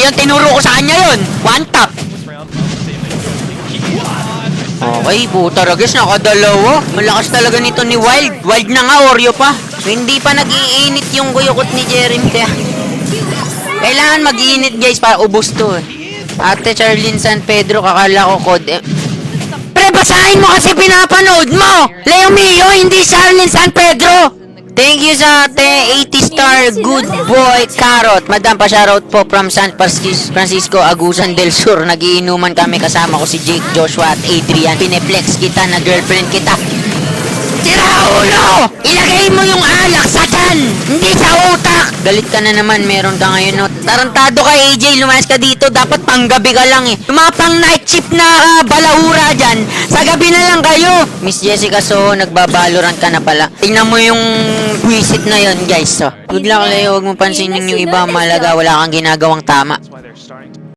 Ayun, tinuro ko sa kanya yun. One tap. Okay, puta ragis, nakadalawa. Malakas talaga nito ni Wild. Wild na nga, Oreo pa. So, hindi pa nag-iinit yung guyukot ni Jeremy. Kaya, kailangan mag-iinit guys para ubos to. Ate Charlene San Pedro, kakala ko code. Pre, basahin mo kasi pinapanood mo! Leo Mio, hindi Charlene San Pedro! Thank you sa 80 star good boy Carrot. Madam, pa-shoutout po from San Francisco, Agusan del Sur. Nagiinuman kami, kasama ko si Jake, Joshua at Adrian. Pineplex kita na girlfriend kita. Tira ulo! Ilagay mo yung alak sa tiyan, hindi sa utak! Galit ka na naman, meron ka ngayon, no? Tarantado ka, AJ, lumayas ka dito. Dapat panggabi ka lang, eh. Yung mga pang night shift na balahura dyan, sa gabi na lang kayo. Miss Jessica, so, nagbabalorant ka na pala. Tingnan mo yung visit na yon guys, so. Good luck, Leo. Huwag mo pansinin yung iba, malaga. Wala kang ginagawang tama.